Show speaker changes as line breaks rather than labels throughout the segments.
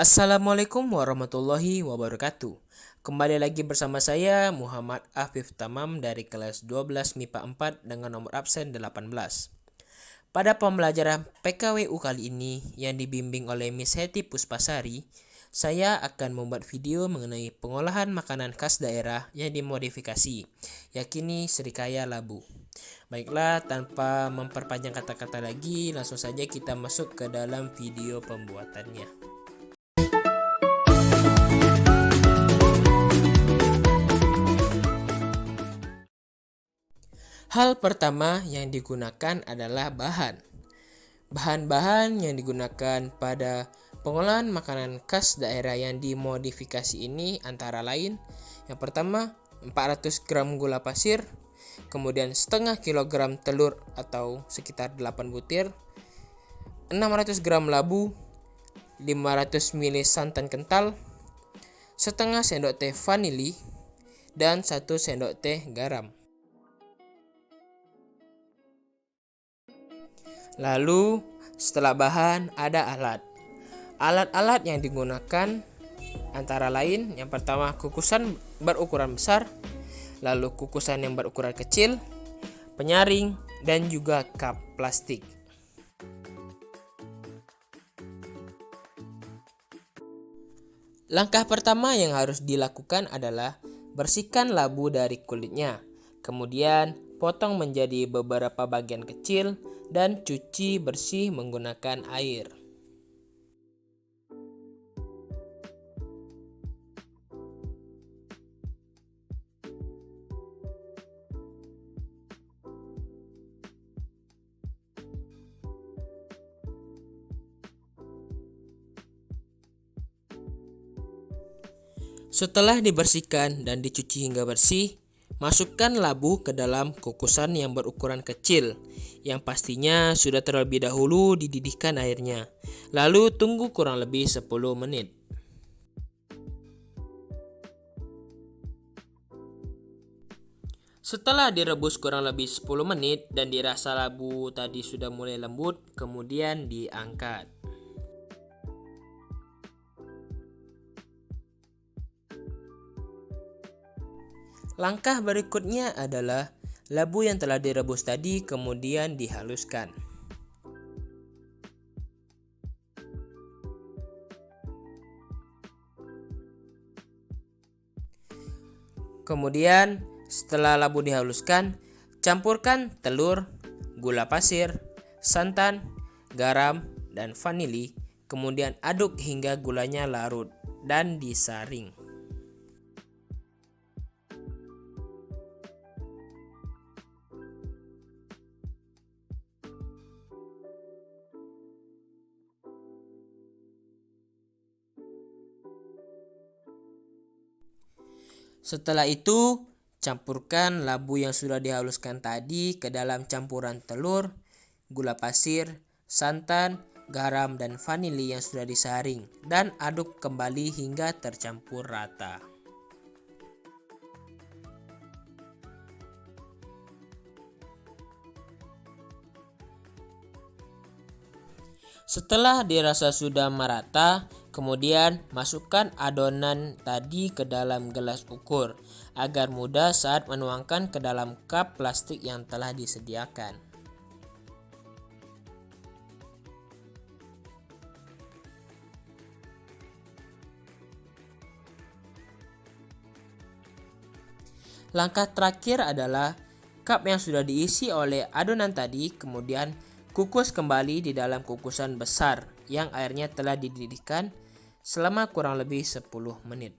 Assalamualaikum warahmatullahi wabarakatuh. Kembali lagi bersama saya Muhammad Afif Tamam dari kelas 12 MIPA 4 dengan nomor absen 18. Pada pembelajaran PKWU kali ini yang dibimbing oleh Miss Hetty Puspasari, saya akan membuat video mengenai pengolahan makanan khas daerah yang dimodifikasi, yakini Srikaya Labu. Baiklah, tanpa memperpanjang kata-kata lagi, langsung saja kita masuk ke dalam video pembuatannya. Hal pertama yang digunakan adalah bahan. Bahan-bahan yang digunakan pada pengolahan makanan khas daerah yang dimodifikasi ini antara lain: yang pertama 400 gram gula pasir, kemudian setengah kilogram telur atau sekitar 8 butir, 600 gram labu, 500 ml santan kental, setengah sendok teh vanili, dan 1 sendok teh garam. Lalu setelah bahan ada alat. Alat-alat yang digunakan antara lain: yang pertama kukusan berukuran besar, lalu kukusan yang berukuran kecil, penyaring, dan juga cup plastik. Langkah pertama yang harus dilakukan adalah bersihkan labu dari kulitnya. Kemudian potong menjadi beberapa bagian kecil dan cuci bersih menggunakan air. Setelah dibersihkan dan dicuci hingga bersih, masukkan labu ke dalam kukusan yang berukuran kecil, yang pastinya sudah terlebih dahulu dididihkan airnya. Lalu tunggu kurang lebih 10 menit. Setelah direbus kurang lebih 10 menit dan dirasa labu tadi sudah mulai lembut, kemudian diangkat. Langkah berikutnya adalah labu yang telah direbus tadi kemudian dihaluskan. Kemudian setelah labu dihaluskan, campurkan telur, gula pasir, santan, garam, dan vanili. Kemudian aduk hingga gulanya larut dan disaring. Setelah itu, campurkan labu yang sudah dihaluskan tadi ke dalam campuran telur, gula pasir, santan, garam, dan vanili yang sudah disaring dan aduk kembali hingga tercampur rata. Setelah dirasa sudah merata, kemudian masukkan adonan tadi ke dalam gelas ukur agar mudah saat menuangkan ke dalam cup plastik yang telah disediakan. Langkah terakhir adalah cup yang sudah diisi oleh adonan tadi kemudian kukus kembali di dalam kukusan besar yang airnya telah dididihkan selama kurang lebih 10 menit.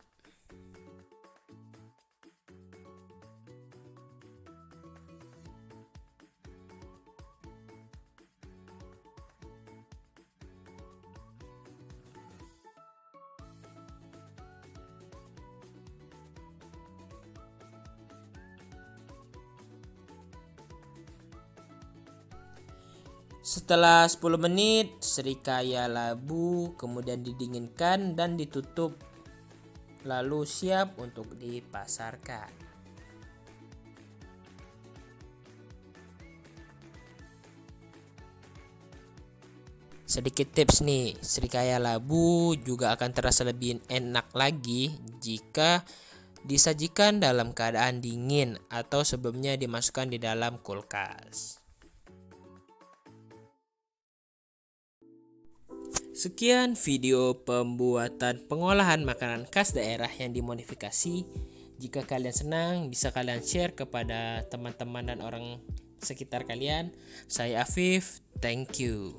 Setelah 10 menit, Srikaya labu kemudian didinginkan dan ditutup, lalu siap untuk dipasarkan. Sedikit tips nih, serikaya labu juga akan terasa lebih enak lagi jika disajikan dalam keadaan dingin atau sebelumnya dimasukkan di dalam kulkas. Sekian video pembuatan pengolahan makanan khas daerah yang dimodifikasi. Jika kalian senang, bisa kalian share kepada teman-teman dan orang sekitar kalian. Saya Afif, thank you.